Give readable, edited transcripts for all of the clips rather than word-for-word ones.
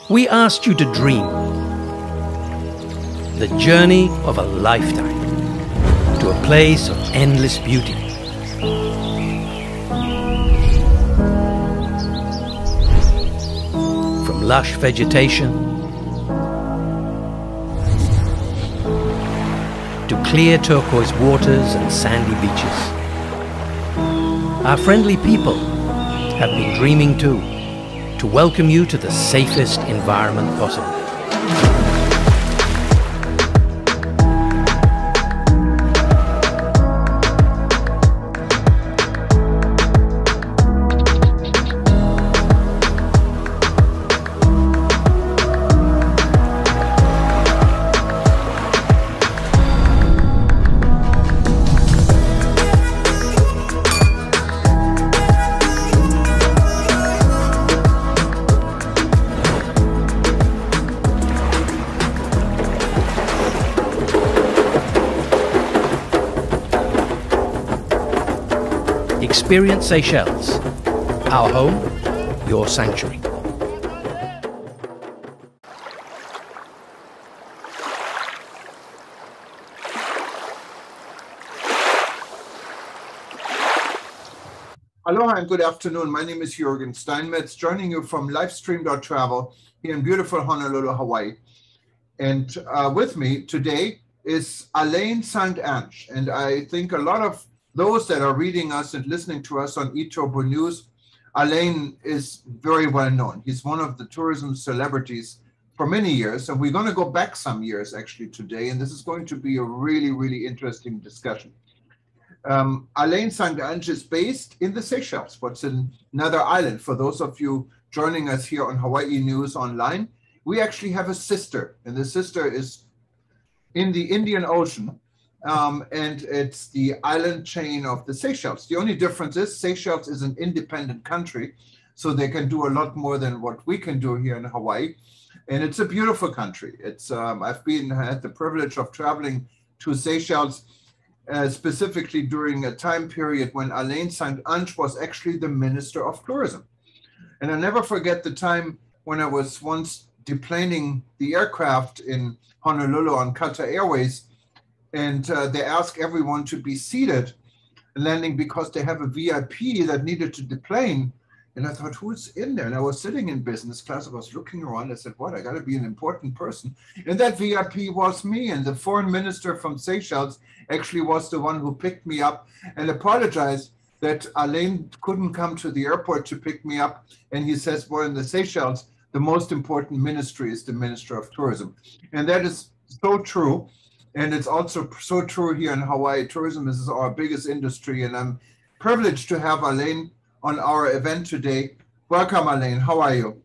We asked you to dream the journey of a lifetime to a place of endless beauty. From lush vegetation to clear turquoise waters and sandy beaches. Our friendly people have been dreaming too, to welcome you to the safest environment possible. Experience Seychelles, our home, your sanctuary. Aloha and good afternoon. My name is Jürgen Steinmetz, joining you from livestream.travel here in beautiful Honolulu, Hawaii. And with me today is Alain St.Ange. And I think a lot of those that are reading us and listening to us on UNWTO News, Alain is very well known. He's one of the tourism celebrities for many years. And we're going to go back some years actually today. And this is going to be a really, really interesting discussion. Alain St.Ange is based in the Seychelles, what's in another island. For those of you joining us here on Hawaii News Online, we actually have a sister, and the sister is in the Indian Ocean, and it's the island chain of the Seychelles. The only difference is Seychelles is an independent country, so they can do a lot more than what we can do here in Hawaii, and it's a beautiful country. It's I've had the privilege of traveling to Seychelles specifically during a time period when Alain St.Ange was actually the Minister of Tourism. And I'll never forget the time when I was once deplaning the aircraft in Honolulu on Qatar Airways, and they asked everyone to be seated landing because they have a VIP that needed to deplane. And I thought, who's in there? And I was sitting in business class. I was looking around. I said, what? I got to be an important person. And that VIP was me. And the foreign minister from Seychelles actually was the one who picked me up and apologized that Alain couldn't come to the airport to pick me up. And he says, well, in the Seychelles, the most important ministry is the Minister of Tourism. And that is so true. And it's also so true here in Hawaii. Tourism is our biggest industry. And I'm privileged to have Alain on our event today. Welcome, Alain. How are you?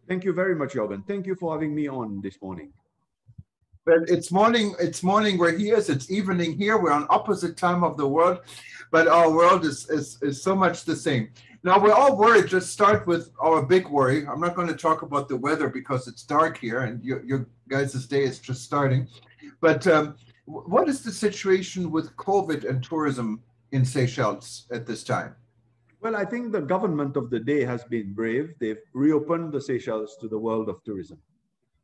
Thank you very much, Jürgen. Thank you for having me on this morning. Well, it's morning where he is. It's evening here. We're on opposite time of the world, but our world is so much the same. Now, we're all worried. Just start with our big worry. I'm not going to talk about the weather because it's dark here and your guys' day is just starting. But what is the situation with COVID and tourism in Seychelles at this time? Well, I think the government of the day has been brave. They've reopened the Seychelles to the world of tourism.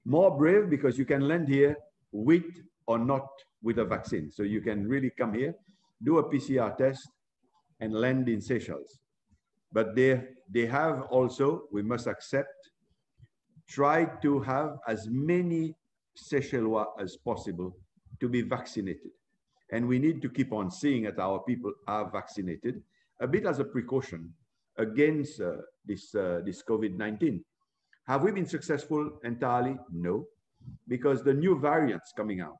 More brave because you can land here with or not with a vaccine. So you can really come here, do a PCR test, and land in Seychelles. But they have also, we must accept, tried to have as many Seychellois as possible to be vaccinated. And we need to keep on seeing that our people are vaccinated, a bit as a precaution against this COVID-19. Have we been successful entirely? No, because the new variants coming out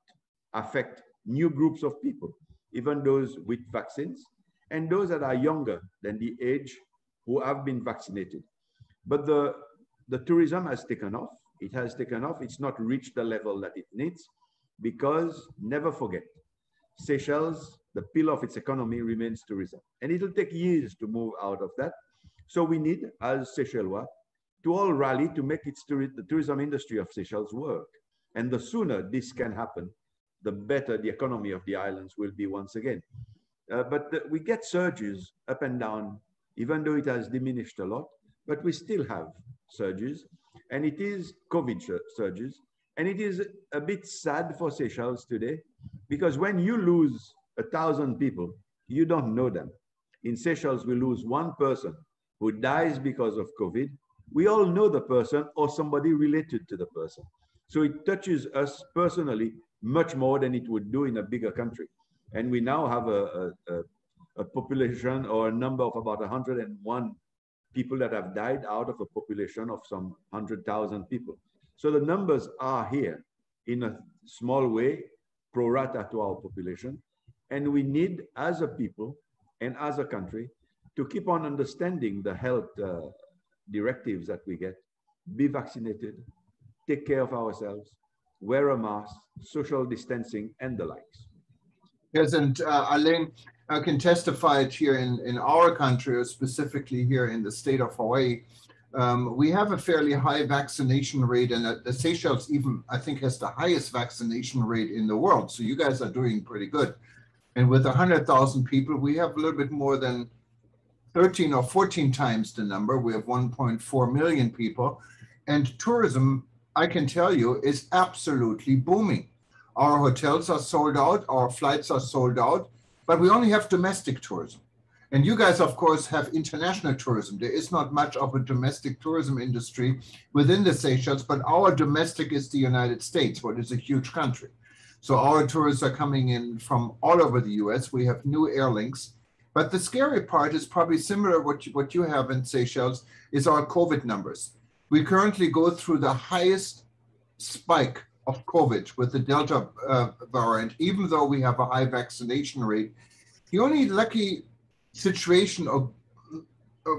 affect new groups of people, even those with vaccines and those that are younger than the age who have been vaccinated. But the tourism has taken off. It has taken off. It's not reached the level that it needs because, never forget, Seychelles, the pillar of its economy remains tourism. And it'll take years to move out of that. So we need, as Seychellois, to all rally to make the tourism industry of Seychelles work. And the sooner this can happen, the better the economy of the islands will be once again. But we get surges up and down, even though it has diminished a lot, but we still have surges. And it is COVID surges. And it is a bit sad for Seychelles today, because when you lose 1,000 people, you don't know them. In Seychelles, we lose one person who dies because of COVID. We all know the person or somebody related to the person. So it touches us personally much more than it would do in a bigger country. And we now have a population or a number of about 101 people that have died out of a population of some 100,000 people. So the numbers are here in a small way, pro rata to our population. And we need, as a people and as a country, to keep on understanding the health directives that we get. Be vaccinated, take care of ourselves, wear a mask, social distancing, and the likes. Yes, and Alain, I can testify it here in our country, or specifically here in the state of Hawaii. We have a fairly high vaccination rate, and the Seychelles even, I think, has the highest vaccination rate in the world. So you guys are doing pretty good. And with 100,000 people, we have a little bit more than 13 or 14 times the number. We have 1.4 million people. And tourism, I can tell you, is absolutely booming. Our hotels are sold out, our flights are sold out, but we only have domestic tourism. And you guys, of course, have international tourism. There is not much of a domestic tourism industry within the Seychelles, but our domestic is the United States, what is a huge country. So our tourists are coming in from all over the US. We have new air links. But the scary part is probably similar what you have in Seychelles is our COVID numbers. We currently go through the highest spike of COVID with the Delta variant, even though we have a high vaccination rate. The only lucky situation of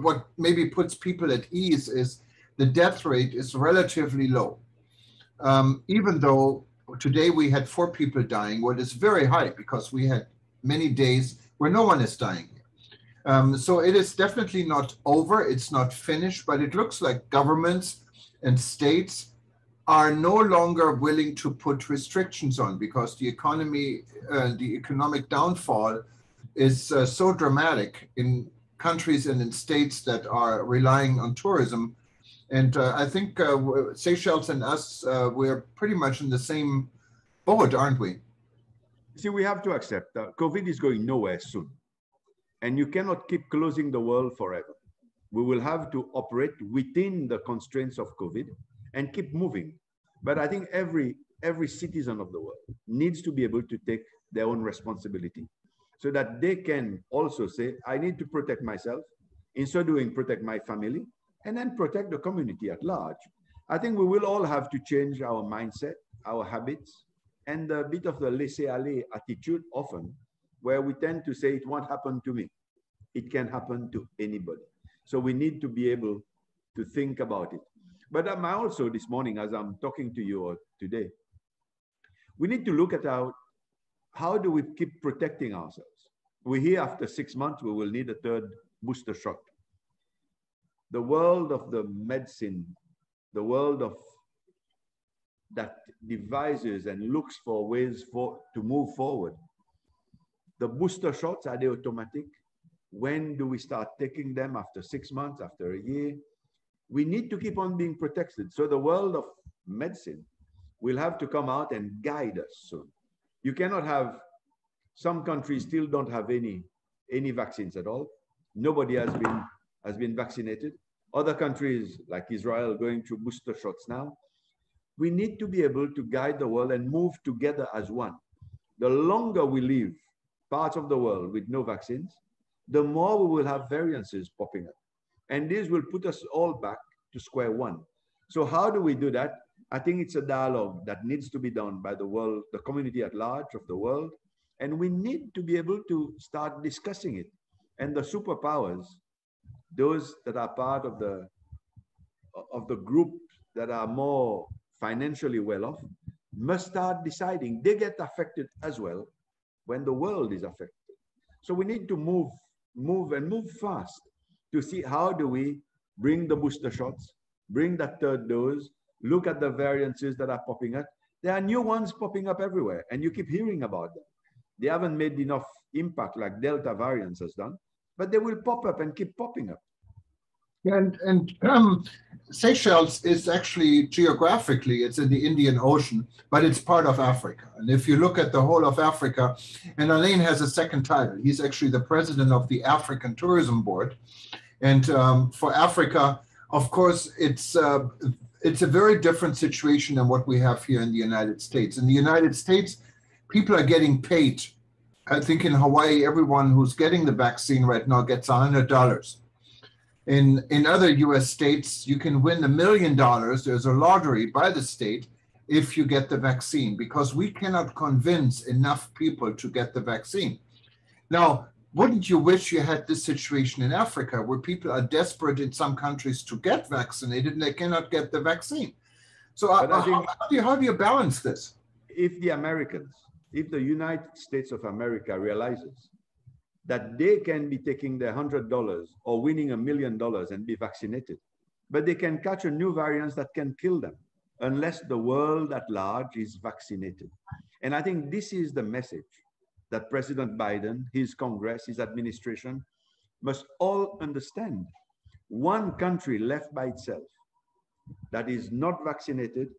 what maybe puts people at ease is the death rate is relatively low. Even though today we had 4 people dying, what is very high because we had many days where no one is dying. So it is definitely not over, it's not finished, but it looks like governments and states are no longer willing to put restrictions on because the economy, the economic downfall is so dramatic in countries and in states that are relying on tourism. And I think Seychelles and us, we're pretty much in the same boat, aren't we? See, we have to accept that COVID is going nowhere soon. And you cannot keep closing the world forever. We will have to operate within the constraints of COVID and keep moving. But I think every citizen of the world needs to be able to take their own responsibility so that they can also say, I need to protect myself, in so doing protect my family, and then protect the community at large. I think we will all have to change our mindset, our habits, and a bit of the laissez-aller attitude often, where we tend to say, it won't happen to me. It can happen to anybody. So we need to be able to think about it. But I'm also this morning, as I'm talking to you today, we need to look at how do we keep protecting ourselves? We hear after 6 months, we will need a 3rd booster shot. The world of the medicine, the world of that devises and looks for ways to move forward. The booster shots, are they automatic? When do we start taking them? After 6 months, after a year? We need to keep on being protected. So the world of medicine will have to come out and guide us soon. You cannot have, some countries still don't have any vaccines at all. Nobody has been vaccinated. Other countries like Israel going through booster shots now. We need to be able to guide the world and move together as one. The longer we leave parts of the world with no vaccines, the more we will have variances popping up. And this will put us all back to square one. So how do we do that? I think it's a dialogue that needs to be done by the world, the community at large of the world. And we need to be able to start discussing it. And the superpowers, those that are part of the group that are more financially well off, must start deciding. They get affected as well when the world is affected. So we need to move fast to see how do we bring the booster shots, bring that 3rd dose, look at the variances that are popping up. There are new ones popping up everywhere, and you keep hearing about them. They haven't made enough impact like Delta variants has done, but they will pop up and keep popping up. And Seychelles is actually geographically, it's in the Indian Ocean, but it's part of Africa. And if you look at the whole of Africa, and Alain has a second title, he's actually the president of the African Tourism Board. And for Africa, of course, it's a very different situation than what we have here in the United States. In the United States, people are getting paid. I think in Hawaii, everyone who's getting the vaccine right now gets $100. In other US states, you can win $1 million. There's a lottery by the state if you get the vaccine, because we cannot convince enough people to get the vaccine. Now, wouldn't you wish you had this situation in Africa where people are desperate in some countries to get vaccinated and they cannot get the vaccine? So how do you balance this? If the Americans, if the United States of America realizes that they can be taking their $100 or winning $1 million and be vaccinated, but they can catch a new variant that can kill them unless the world at large is vaccinated. And I think this is the message that President Biden, his Congress, his administration must all understand. One country left by itself that is not vaccinated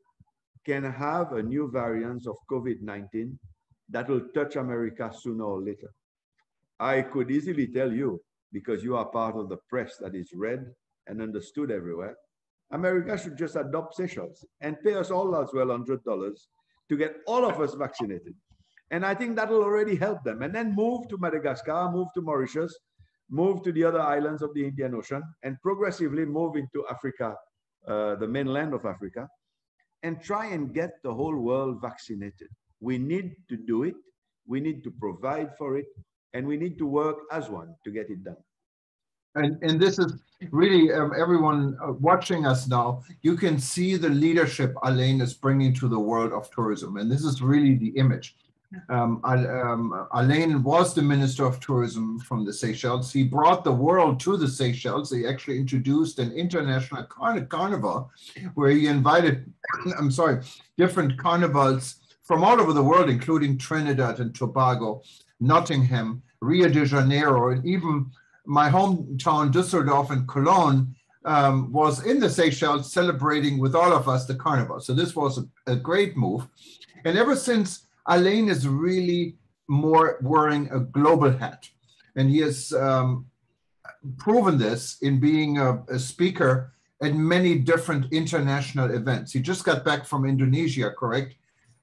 can have a new variant of COVID-19 that will touch America sooner or later. I could easily tell you, because you are part of the press that is read and understood everywhere, America should just adopt Seychelles and pay us all as well $100 to get all of us vaccinated. And I think that will already help them. And then move to Madagascar, move to Mauritius, move to the other islands of the Indian Ocean, and progressively move into Africa, the mainland of Africa, and try and get the whole world vaccinated. We need to do it. We need to provide for it. And we need to work as one to get it done. And this is really everyone watching us now, you can see the leadership Alain is bringing to the world of tourism. And this is really the image. Alain was the Minister of Tourism from the Seychelles. He brought the world to the Seychelles. He actually introduced an international carnival where he invited, different carnivals from all over the world, including Trinidad and Tobago, Nottingham, Rio de Janeiro, and even my hometown, Düsseldorf and Cologne, was in the Seychelles celebrating with all of us the carnival. So this was a great move. And ever since, Alain is really more wearing a global hat. And he has proven this in being a speaker at many different international events. He just got back from Indonesia, correct?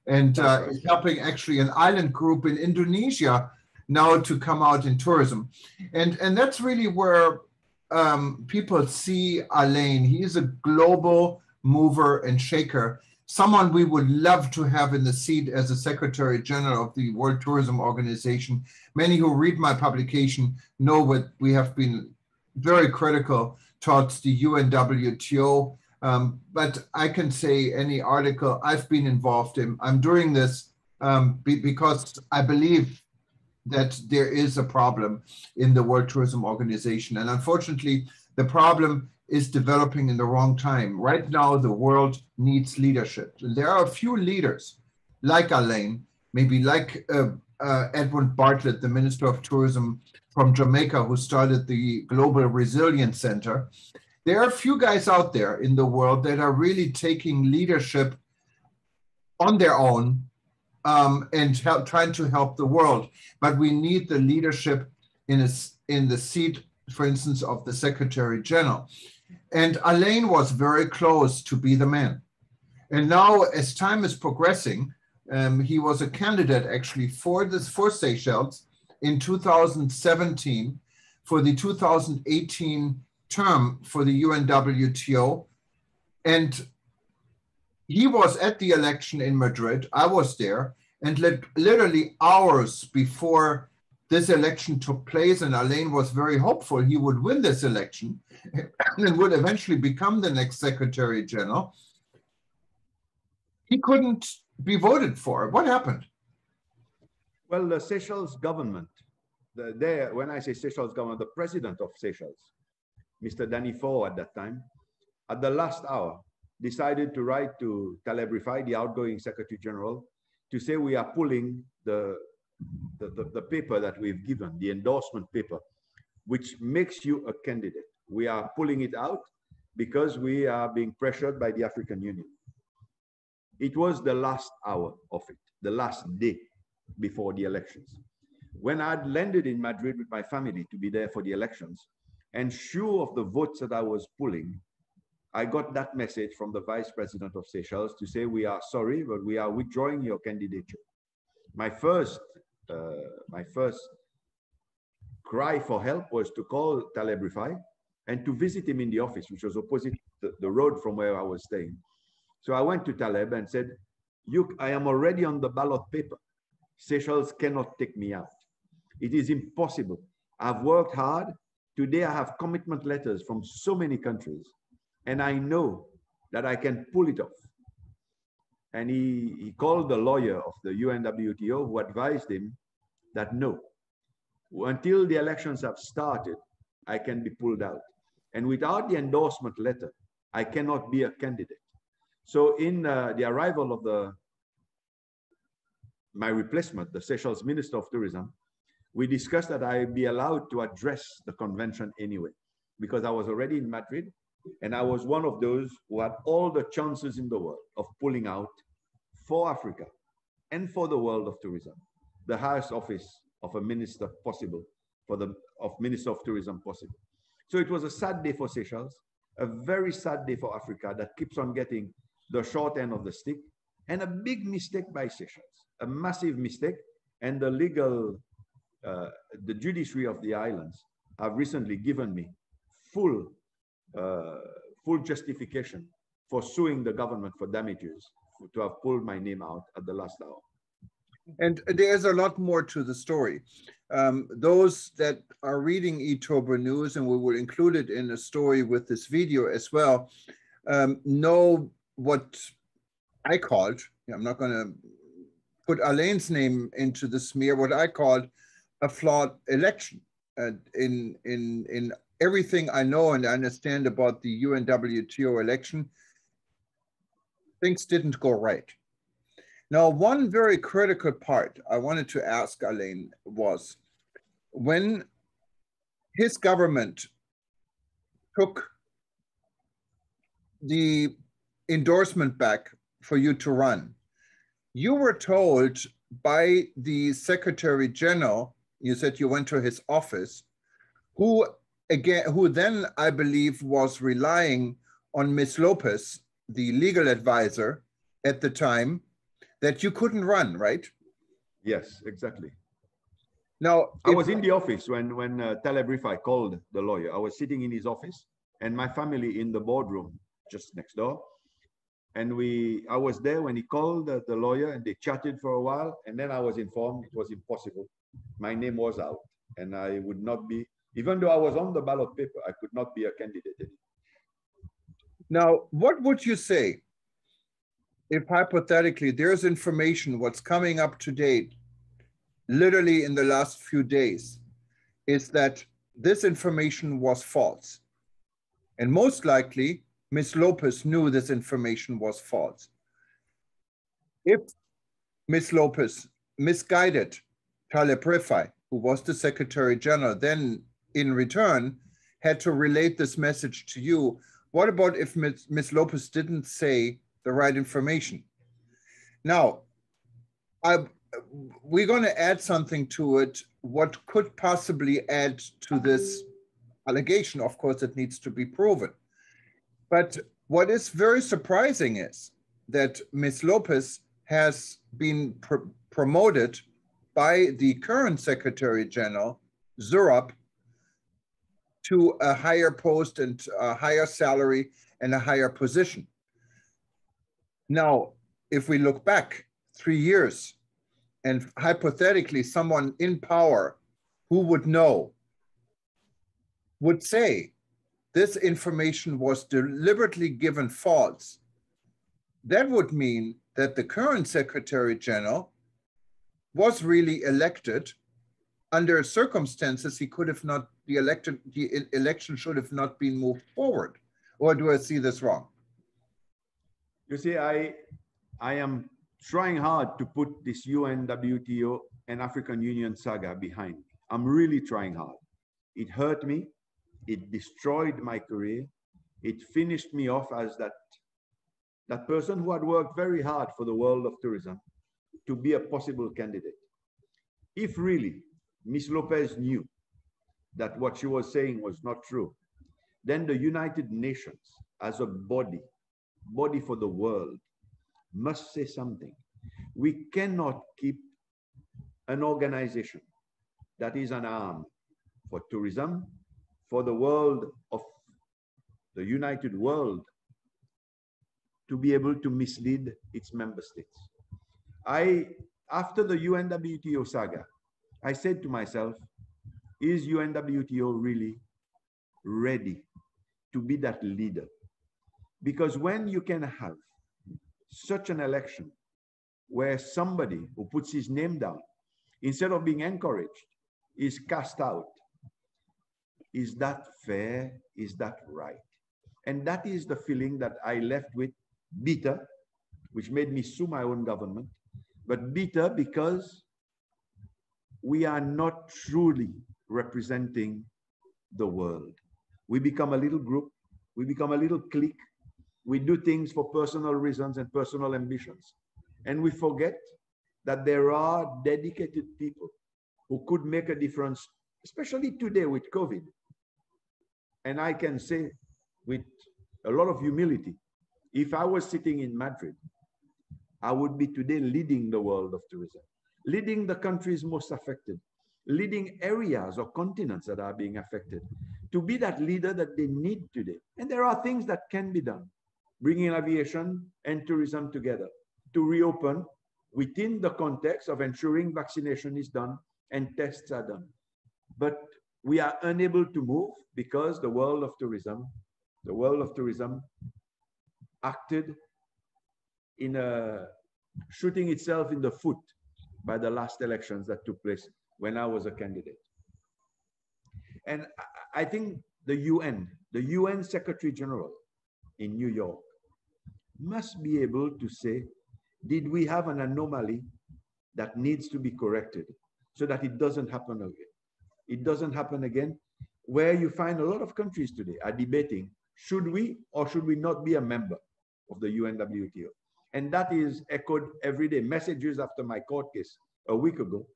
And is helping actually an island group in Indonesia now to come out in tourism. And that's really where people see Alain. He is a global mover and shaker, someone we would love to have in the seat as a Secretary General of the World Tourism Organization. Many who read my publication know that we have been very critical towards the UNWTO. But I can say any article I've been involved in, I'm doing this because I believe that there is a problem in the World Tourism Organization. And unfortunately, the problem is developing in the wrong time. Right now, the world needs leadership. And there are a few leaders like Alain, maybe like Edwin Bartlett, the Minister of Tourism from Jamaica, who started the Global Resilience Center. There are a few guys out there in the world that are really taking leadership on their own and trying to help the world. But we need the leadership in the seat, for instance, of the Secretary General. And Alain was very close to be the man. And now, as time is progressing, he was a candidate actually for Seychelles in 2017 for the 2018 term for the UNWTO. And he was at the election in Madrid. I was there, and literally hours before this election took place, and Alain was very hopeful he would win this election and would eventually become the next Secretary General. He couldn't be voted for. What happened? Well, the Seychelles government, when I say Seychelles government, the president of Seychelles, Mr. Danifo at that time, at the last hour, decided to write to Taleb Rifai, the outgoing Secretary General, to say we are pulling the paper that we've given, the endorsement paper, which makes you a candidate. We are pulling it out because we are being pressured by the African Union. It was the last hour of it, the last day before the elections. When I'd landed in Madrid with my family to be there for the elections, and sure of the votes that I was pulling, I got that message from the Vice President of Seychelles to say, we are sorry, but we are withdrawing your candidature. My first cry for help was to call Taleb Rifai and to visit him in the office, which was opposite the road from where I was staying. So I went to Taleb and said, I am already on the ballot paper. Seychelles cannot take me out. It is impossible. I've worked hard. Today I have commitment letters from so many countries, and I know that I can pull it off. And he called the lawyer of the UNWTO, who advised him that no, until the elections have started, I can be pulled out. And without the endorsement letter, I cannot be a candidate. So in the arrival of my replacement, the Seychelles Minister of Tourism, we discussed that I be allowed to address the convention anyway, because I was already in Madrid, and I was one of those who had all the chances in the world of pulling out for Africa and for the world of tourism, the highest office of a minister possible, of Minister of Tourism possible. So it was a sad day for Seychelles, a very sad day for Africa that keeps on getting the short end of the stick, and a big mistake by Seychelles, a massive mistake. And the legal, the judiciary of the islands have recently given me full justification for suing the government for damages to have pulled my name out at the last hour. And there's a lot more to the story. Those that are reading eTober News, and we will include it in a story with this video as well, know what I called, I'm not going to put Alain's name into the smear, what I called a flawed election. In everything I know and understand about the UNWTO election, things didn't go right. Now, one very critical part I wanted to ask Alain was, when his government took the endorsement back for you to run, you were told by the Secretary General, you said you went to his office, who then I believe was relying on Ms. Lopez, the legal advisor at the time, that you couldn't run, right? Yes, exactly. Now, I was in the office when Taleb Rifai called the lawyer. I was sitting in his office and my family in the boardroom just next door. And I was there when he called the lawyer, and they chatted for a while. And then I was informed it was impossible. My name was out and I would not be, even though I was on the ballot paper, I could not be a candidate anymore. Now, what would you say if hypothetically there's information, what's coming up to date, literally in the last few days, is that this information was false? And most likely, Ms. Lopez knew this information was false. If Ms. Lopez misguided Taleb Rifai, who was the Secretary General, then in return had to relate this message to you, what about if Ms. Lopez didn't say the right information? Now, we're going to add something to it. What could possibly add to this allegation? Of course, it needs to be proven. But what is very surprising is that Ms. Lopez has been promoted by the current Secretary General, Zurab, to a higher post and a higher salary and a higher position. Now, if we look back 3 years, and hypothetically someone in power who would know would say this information was deliberately given false, that would mean that the current Secretary General was really elected under circumstances he could have not be elected, the election should have not been moved forward. Or do I see this wrong? You see, I am trying hard to put this UNWTO and African Union saga behind me. I'm really trying hard. It hurt me. It destroyed my career. It finished me off as that person who had worked very hard for the world of tourism to be a possible candidate. If really Ms. Lopez knew that what she was saying was not true, then the United Nations as a body for the world, must say something. We cannot keep an organization that is an arm for tourism, for the world of the united world, to be able to mislead its member states. After the UNWTO saga, I said to myself, is UNWTO really ready to be that leader? Because when you can have such an election where somebody who puts his name down, instead of being encouraged, is cast out, is that fair? Is that right? And that is the feeling that I left with, bitter, which made me sue my own government, but bitter because we are not truly representing the world. We become a little group, we become a little clique, we do things for personal reasons and personal ambitions. And we forget that there are dedicated people who could make a difference, especially today with COVID. And I can say with a lot of humility, if I was sitting in Madrid, I would be today leading the world of tourism, leading the countries most affected, leading areas or continents that are being affected, to be that leader that they need today. And there are things that can be done, bringing aviation and tourism together to reopen within the context of ensuring vaccination is done and tests are done. But we are unable to move because the world of tourism acted in shooting itself in the foot by the last elections that took place when I was a candidate. And I think the UN Secretary General in New York must be able to say, did we have an anomaly that needs to be corrected so that it doesn't happen again? It doesn't happen again, where you find a lot of countries today are debating, should we or should we not be a member of the UNWTO? And that is echoed every day. Messages after my court case a week ago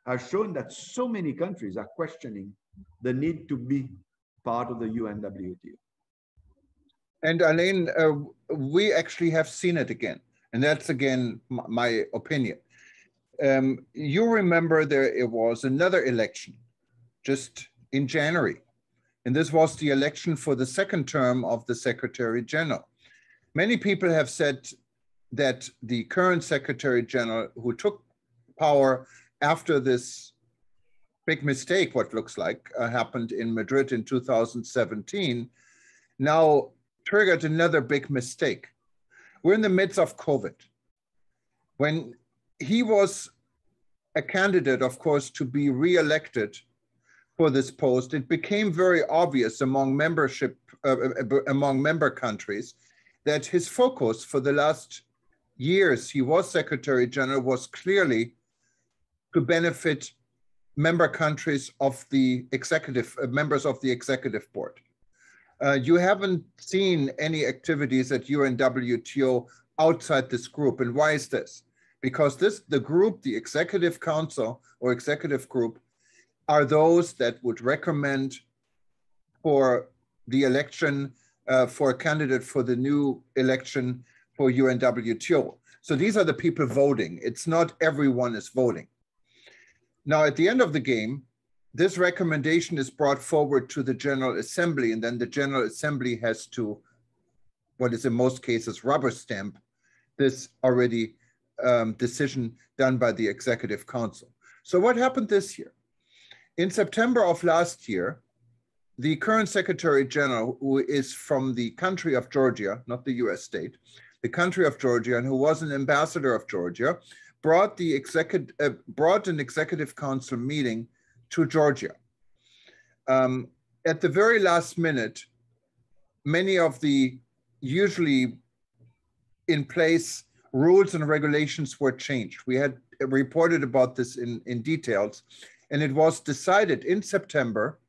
have shown that so many countries are questioning the need to be part of the UNWTO. And Alain, we actually have seen it again. And that's, again, my opinion. You remember it was another election just in January. And this was the election for the second term of the Secretary General. Many people have said that the current Secretary General, who took power after this big mistake, what looks like, happened in Madrid in 2017, now triggered another big mistake. We're in the midst of COVID. When he was a candidate, of course, to be re-elected for this post, it became very obvious among member countries that his focus for the last years he was Secretary General was clearly to benefit member countries of the executive, members of the executive board. You haven't seen any activities at UNWTO outside this group. And why is this? Because the group, the Executive Council or Executive Group, are those that would recommend for the election for a candidate for the new election for UNWTO. So these are the people voting. It's not everyone is voting. Now, at the end of the game, this recommendation is brought forward to the General Assembly, and then the General Assembly has to, what is in most cases, rubber stamp this already decision done by the Executive Council. So what happened this year? In September of last year, the current Secretary General, who is from the country of Georgia, not the US state, the country of Georgia, and who was an ambassador of Georgia, brought an Executive Council meeting to Georgia. At the very last minute, many of the usually in place rules and regulations were changed. We had reported about this in details, and it was decided in September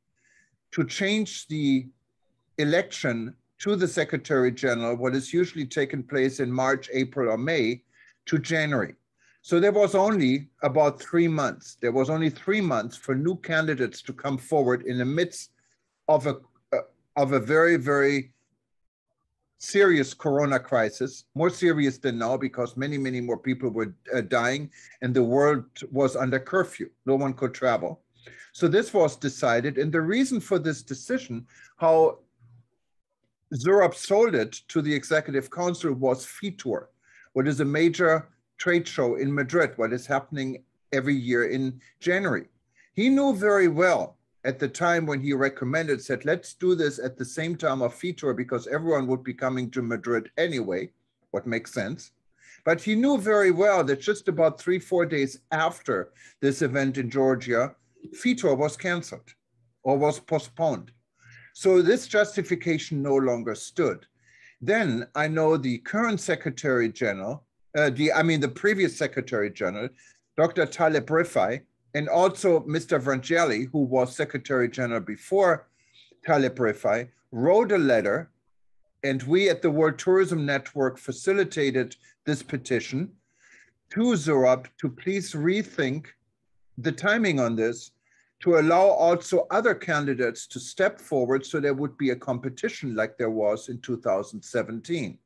to change the election to the Secretary General, what is usually taken place in March, April, or May, to January. So there was only about 3 months. There was only 3 months for new candidates to come forward in the midst of a very, very serious corona crisis, more serious than now because many, many more people were dying and the world was under curfew. No one could travel. So this was decided. And the reason for this decision, how Zurab sold it to the Executive Council, was FITUR, what is a major trade show in Madrid, what is happening every year in January. He knew very well at the time when he recommended, said, let's do this at the same time of FITUR because everyone would be coming to Madrid anyway, what makes sense. But he knew very well that just about 3-4 days after this event in Georgia, FITUR was canceled or was postponed. So this justification no longer stood. Then I know the current Secretary General, the previous Secretary General, Dr. Taleb Rifai, and also Mr. Vrangelli, who was Secretary General before Taleb Rifai, wrote a letter, and we at the World Tourism Network facilitated this petition to Zurab to please rethink the timing on this, to allow also other candidates to step forward so there would be a competition like there was in 2017.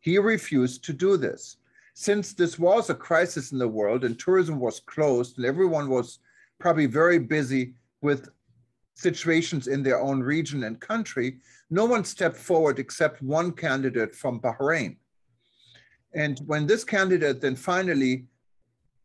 He refused to do this. Since this was a crisis in the world and tourism was closed and everyone was probably very busy with situations in their own region and country, no one stepped forward except one candidate from Bahrain. And when this candidate then finally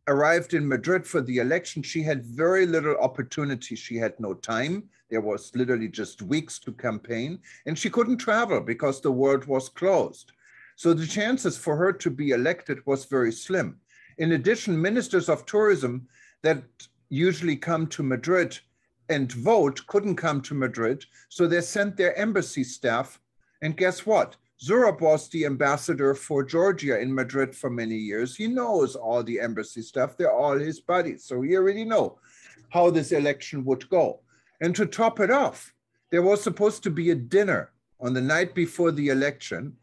arrived in Madrid for the election, she had very little opportunity. She had no time. There was literally just weeks to campaign, and she couldn't travel because the world was closed. So the chances for her to be elected was very slim. In addition, ministers of tourism that usually come to Madrid and vote couldn't come to Madrid, so they sent their embassy staff. And guess what? Zurab was the ambassador for Georgia in Madrid for many years. He knows all the embassy stuff. They're all his buddies. So he already knows how this election would go. And to top it off, there was supposed to be a dinner on the night before the election.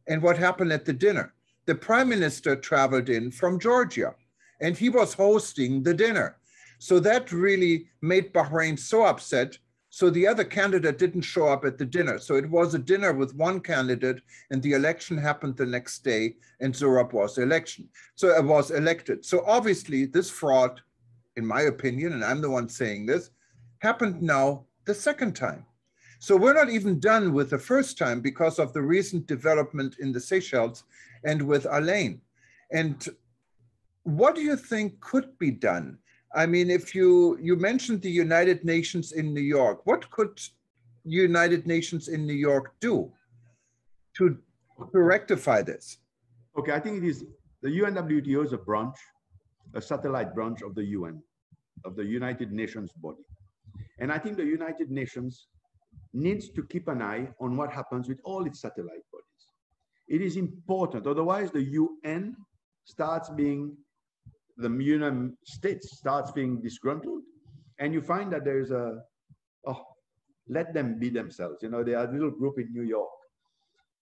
And what happened at the dinner? The prime minister traveled in from Georgia and he was hosting the dinner. So that really made Bahrain so upset. So the other candidate didn't show up at the dinner. So it was a dinner with one candidate and the election happened the next day and Zurab was elected. So obviously this fraud, in my opinion, and I'm the one saying this, happened now the second time. So we're not even done with the first time because of the recent development in the Seychelles and with Alain. And what do you think could be done? I mean, if you mentioned the United Nations in New York, what could United Nations in New York do to rectify this? Okay, I think it is the UNWTO is a branch, a satellite branch of the UN, of the United Nations body. And I think the United Nations needs to keep an eye on what happens with all its satellite bodies. It is important, otherwise the UN starts being, the United States starts being disgruntled, and you find that there's let them be themselves. You know, there are a little group in New York,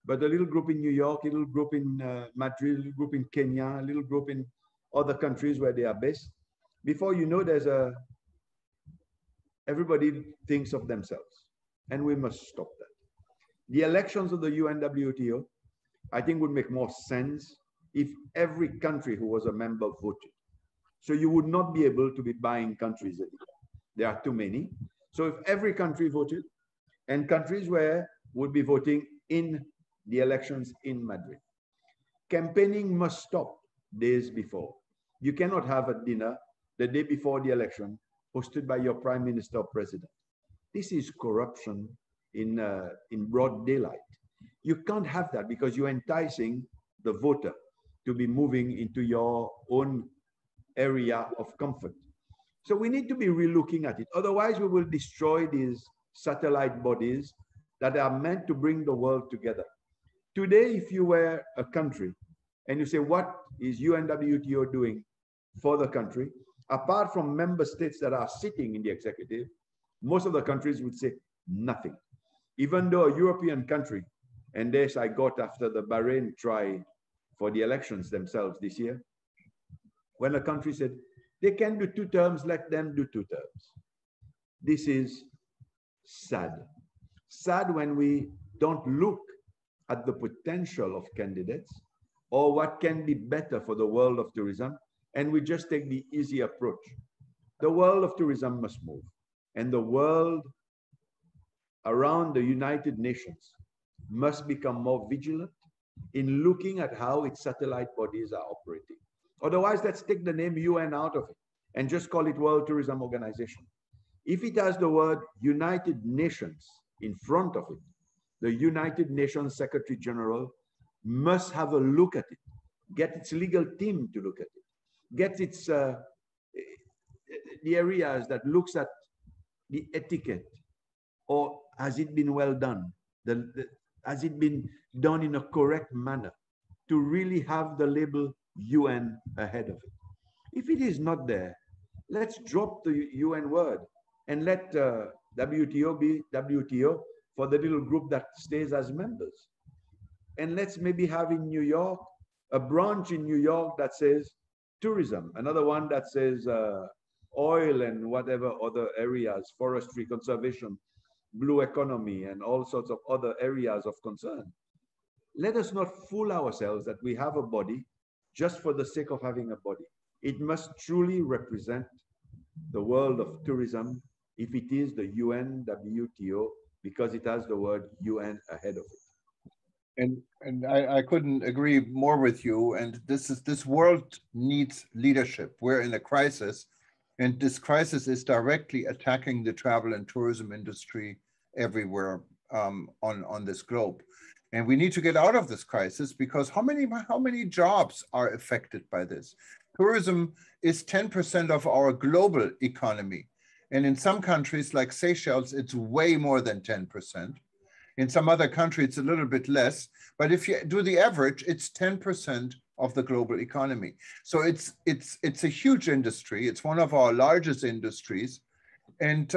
but a little group in New York, a little group in Madrid, a little group in Kenya, a little group in other countries where they are based. Before you know, everybody thinks of themselves, and we must stop that. The elections of the UNWTO, I think, would make more sense if every country who was a member voted. So you would not be able to be buying countries anymore. There are too many. So if every country voted, and countries would be voting in the elections in Madrid. Campaigning must stop days before. You cannot have a dinner the day before the election hosted by your prime minister or president. This is corruption in broad daylight. You can't have that because you're enticing the voter to be moving into your own area of comfort. So we need to be relooking at it. Otherwise, we will destroy these satellite bodies that are meant to bring the world together. Today, if you were a country and you say, what is UNWTO doing for the country? Apart from member states that are sitting in the executive, most of the countries would say, Nothing. Even though a European country, and this I got after the Bahrain try for the elections themselves this year, when a country said, they can do 2 terms, let them do 2 terms. This is sad. Sad when we don't look at the potential of candidates or what can be better for the world of tourism, and we just take the easy approach. The world of tourism must move, and the world around the United Nations must become more vigilant in looking at how its satellite bodies are operating. Otherwise, let's take the name UN out of it and just call it World Tourism Organization. If it has the word United Nations in front of it, the United Nations Secretary General must have a look at it, get its legal team to look at it, get its the areas that looks at the etiquette, or has it been well done? Has it been done in a correct manner to really have the label UN ahead of it? If it is not there, let's drop the UN word and let WTO be WTO for the little group that stays as members. And let's maybe have in New York, a branch in New York that says tourism, another one that says oil and whatever other areas, forestry, conservation, blue economy, and all sorts of other areas of concern. Let us not fool ourselves that we have a body just for the sake of having a body. It must truly represent the world of tourism if it is the UNWTO, because it has the word UN ahead of it. And I couldn't agree more with you. And this world needs leadership. We're in a crisis, and this crisis is directly attacking the travel and tourism industry everywhere on this globe. And we need to get out of this crisis, because how many jobs are affected by this? Tourism is 10% of our global economy. And in some countries like Seychelles, it's way more than 10%. In some other countries, it's a little bit less. But if you do the average, it's 10% of the global economy. So it's a huge industry. It's one of our largest industries. And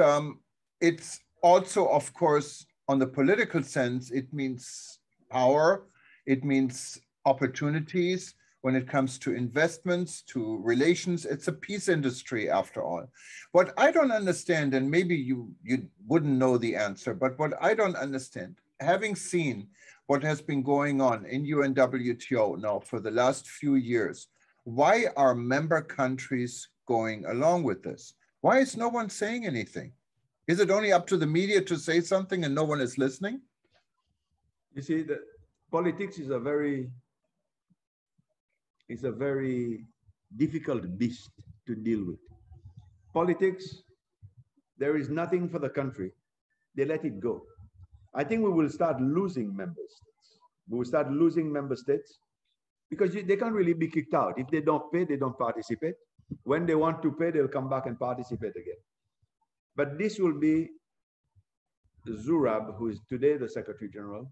it's also, of course, on the political sense, it means power. It means opportunities when it comes to investments, to relations. It's a peace industry after all. What I don't understand, and maybe you wouldn't know the answer, but what I don't understand, having seen what has been going on in UNWTO now for the last few years, why are member countries going along with this? Why is no one saying anything? Is it only up to the media to say something and no one is listening? You see, the politics is a very difficult beast to deal with. Politics, there is nothing for the country. They let it go. I think we will start losing member states. We will start losing member states because they can't really be kicked out. If they don't pay, they don't participate. When they want to pay, they'll come back and participate again. But this will be Zurab, who is today the Secretary General.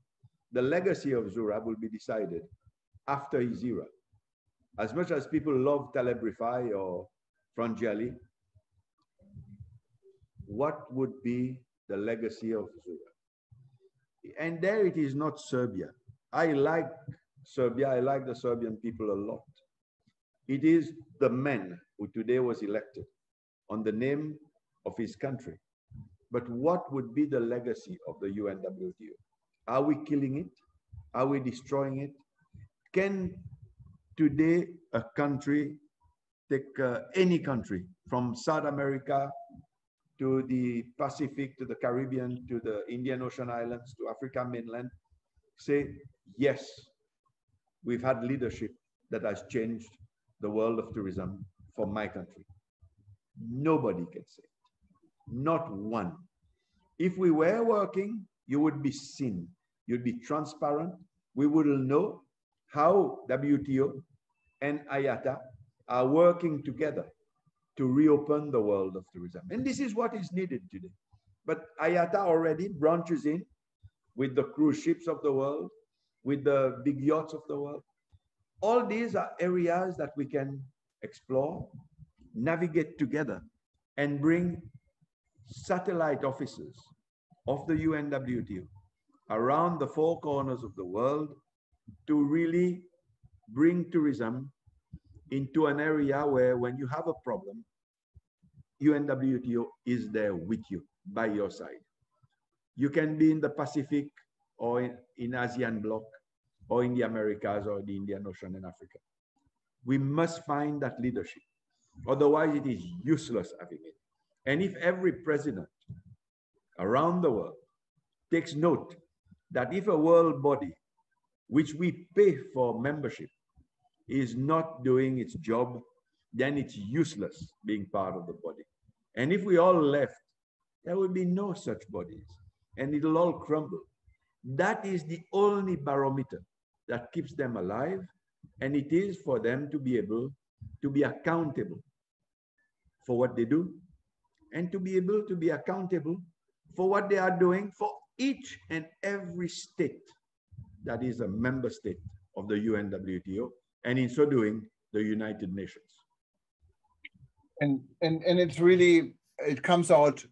The legacy of Zurab will be decided after his era. As much as people love Taleb Rifai or Frangiali, what would be the legacy of Zurab? And there it is not Serbia. I like Serbia. I like the Serbian people a lot. It is the man who today was elected on the name of his country. But what would be the legacy of the UNWTO? Are we killing it? Are we destroying it? Can today a country, take any country from South America to the Pacific, to the Caribbean, to the Indian Ocean Islands, to Africa mainland, say, yes, we've had leadership that has changed the world of tourism for my country? Nobody can say it. Not one. If we were working, you would be seen. You'd be transparent. We would know how WTO and IATA are working together to reopen the world of tourism. And this is what is needed today. But IATA already branches in with the cruise ships of the world, with the big yachts of the world. All these are areas that we can explore, navigate together, and bring satellite offices of the UNWTO around the four corners of the world to really bring tourism into an area where when you have a problem, UNWTO is there with you, by your side. You can be in the Pacific or in ASEAN bloc or in the Americas or the Indian Ocean and Africa. We must find that leadership. Otherwise, it is useless having it. And if every president around the world takes note that if a world body, which we pay for membership, is not doing its job, then it's useless being part of the body. And if we all left, there will be no such bodies, and it'll all crumble. That is the only barometer that keeps them alive, and it is for them to be able to be accountable for what they do, and to be able to be accountable for what they are doing for each and every state that is a member state of the UNWTO, and in so doing, the United Nations. And it's really, it comes out,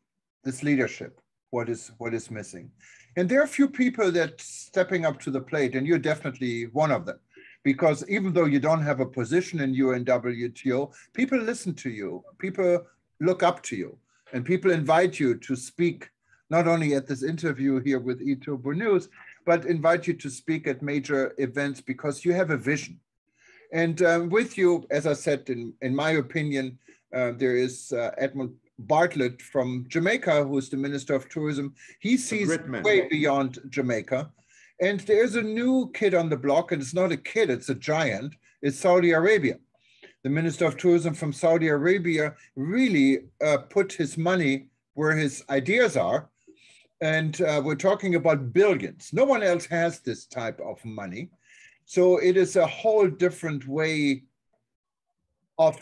this leadership, what is missing. And there are a few people that stepping up to the plate, and you're definitely one of them. Because even though you don't have a position in UNWTO, people listen to you, people look up to you, and people invite you to speak, not only at this interview here with eTurbo News, but invite you to speak at major events because you have a vision. And with you, as I said, in my opinion, there is Admiral Bartlett from Jamaica, who is the Minister of Tourism. He sees way beyond Jamaica. And there's a new kid on the block, and it's not a kid, it's a giant. It's Saudi Arabia. The Minister of Tourism from Saudi Arabia really put his money where his ideas are. And we're talking about billions. No one else has this type of money. So it is a whole different way of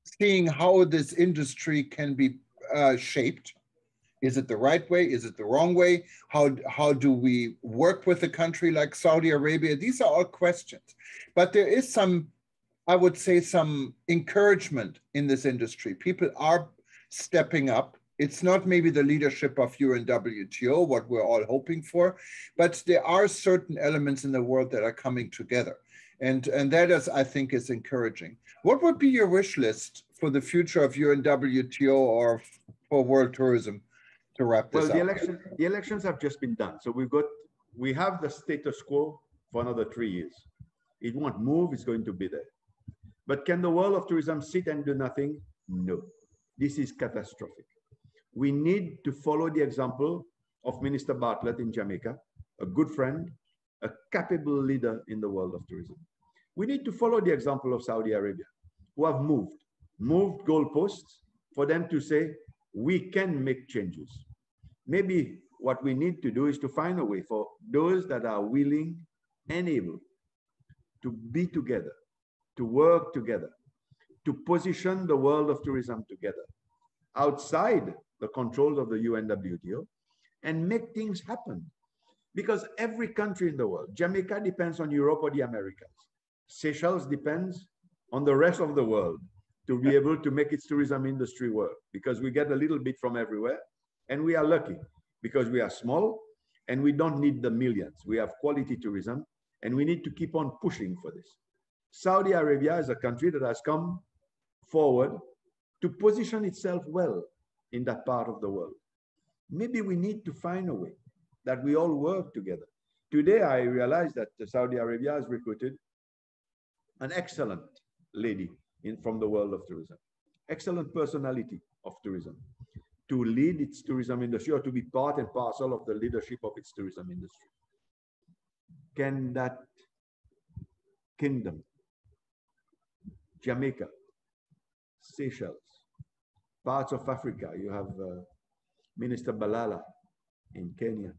seeing how this industry can be shaped. Is it the right way? Is it the wrong way? How do we work with a country like Saudi Arabia? These are all questions. But there is some, I would say, some encouragement in this industry. People are stepping up. It's not maybe the leadership of UNWTO, what we're all hoping for, but there are certain elements in the world that are coming together. And that is, I think, is encouraging. What would be your wish list for the future of UNWTO or for world tourism to wrap this up? The elections have just been done. So we have the status quo for another 3 years. It won't move, it's going to be there. But can the world of tourism sit and do nothing? No, this is catastrophic. We need to follow the example of Minister Bartlett in Jamaica, a good friend, a capable leader in the world of tourism. We need to follow the example of Saudi Arabia, who have moved goalposts for them to say, we can make changes. Maybe what we need to do is to find a way for those that are willing and able to be together, to work together, to position the world of tourism together, outside the controls of the UNWTO, and make things happen. Because every country in the world, Jamaica depends on Europe or the Americas. Seychelles depends on the rest of the world to be able to make its tourism industry work, because we get a little bit from everywhere, and we are lucky because we are small and we don't need the millions. We have quality tourism, and we need to keep on pushing for this. Saudi Arabia is a country that has come forward to position itself well in that part of the world. Maybe we need to find a way that we all work together. Today, I realized that Saudi Arabia has recruited an excellent lady from the world of tourism, excellent personality of tourism, to lead its tourism industry, or to be part and parcel of the leadership of its tourism industry. Can that kingdom, Jamaica, Seychelles, parts of Africa, you have Minister Balala in Kenya.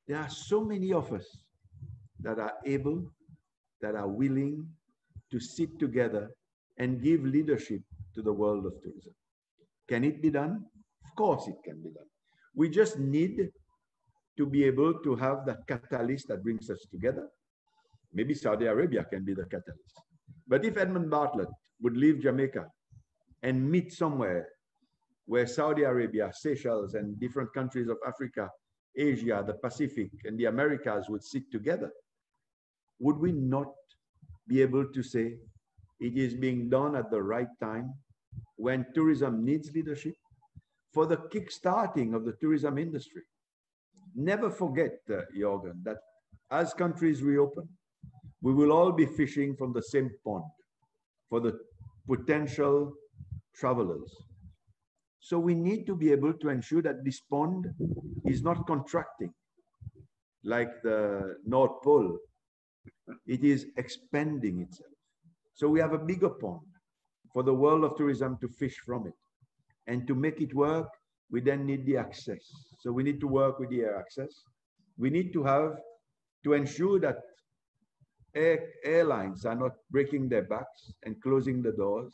There are so many of us that are able, that are willing to sit together and give leadership to the world of tourism. Can it be done? Of course it can be done. We just need to be able to have that catalyst that brings us together. Maybe Saudi Arabia can be the catalyst. But if Edmund Bartlett would leave Jamaica and meet somewhere where Saudi Arabia, Seychelles, and different countries of Africa, Asia, the Pacific, and the Americas would sit together, would we not be able to say it is being done at the right time when tourism needs leadership for the kickstarting of the tourism industry? Never forget, Jorgen, that as countries reopen, we will all be fishing from the same pond for the potential travelers. So we need to be able to ensure that this pond is not contracting like the North Pole. It is expanding itself. So we have a bigger pond for the world of tourism to fish from it. And to make it work, we then need the access. So we need to work with the air access. We need to ensure that airlines are not breaking their backs and closing the doors,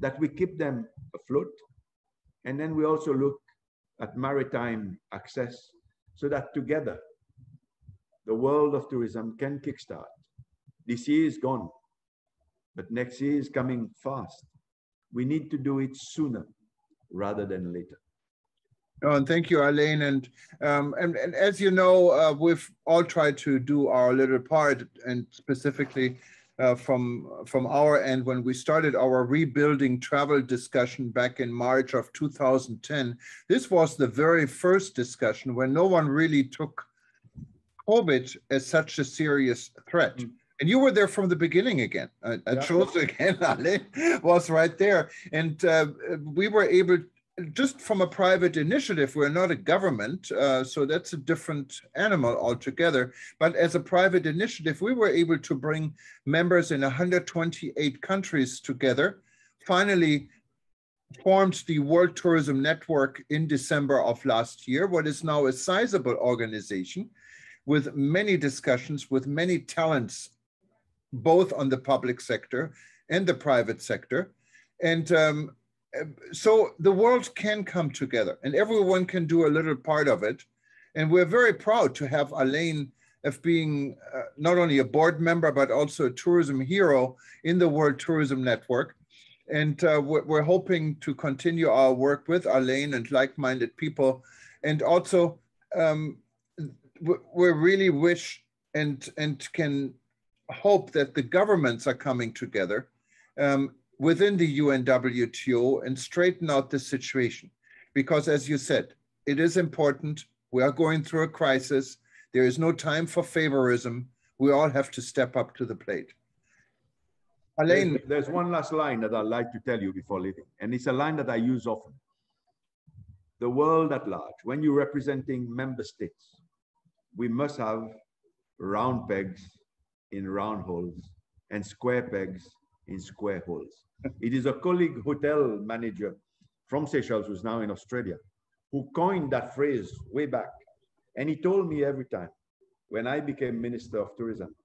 that we keep them afloat. And then we also look at maritime access so that together the world of tourism can kickstart. This year is gone, but next year is coming fast. We need to do it sooner rather than later. Oh, and thank you, Alain. And as you know, we've all tried to do our little part, and specifically from our end, when we started our rebuilding travel discussion back in March of 2010, this was the very first discussion when no one really took COVID as such a serious threat. Mm. And you were there from the beginning again. I chose again, Alain was right there. And we were able, just from a private initiative, we're not a government, so that's a different animal altogether. But as a private initiative, we were able to bring members in 128 countries together, finally formed the World Tourism Network in December of last year, what is now a sizable organization with many discussions, with many talents, both on the public sector and the private sector. And so the world can come together and everyone can do a little part of it. And we're very proud to have Alain of being not only a board member, but also a tourism hero in the World Tourism Network. And we're hoping to continue our work with Alain and like-minded people. And also we really wish and can hope that the governments are coming together within the UNWTO and straighten out the situation. Because as you said, it is important. We are going through a crisis. There is no time for favorism. We all have to step up to the plate. Alain. There's one last line that I'd like to tell you before leaving. And it's a line that I use often. The world at large, when you're representing member states, we must have round pegs in round holes and square pegs in square holes. It is a colleague hotel manager from Seychelles, who's now in Australia, who coined that phrase way back. And he told me every time when I became Minister of Tourism,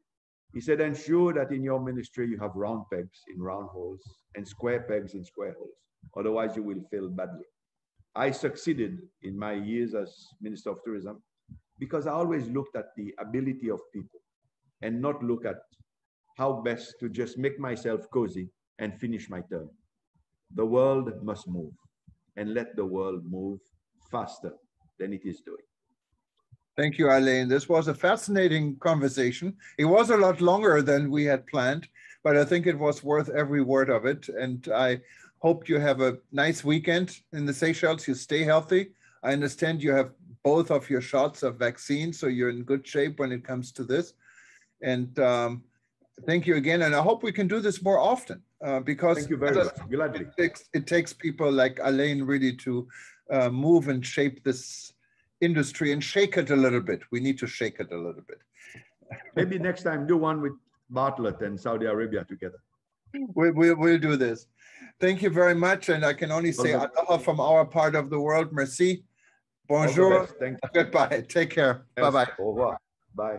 he said, ensure that in your ministry you have round pegs in round holes and square pegs in square holes. Otherwise you will fail badly. I succeeded in my years as Minister of Tourism because I always looked at the ability of people and not look at how best to just make myself cozy and finish my term. The world must move, and let the world move faster than it is doing. Thank you, Alain. This was a fascinating conversation. It was a lot longer than we had planned, but I think it was worth every word of it. And I hope you have a nice weekend in the Seychelles. You stay healthy. I understand you have both of your shots of vaccine, so you're in good shape when it comes to this. And thank you again. And I hope we can do this more often because thank you very much. Gladly. It takes people like Alain really to move and shape this industry and shake it a little bit. We need to shake it a little bit. Maybe next time do one with Bartlett and Saudi Arabia together. We'll do this. Thank you very much. And I can only say aloha from our part of the world. Merci. Bonjour. Thank you. Goodbye. Take care. Yes. Bye-bye. Au revoir. Bye.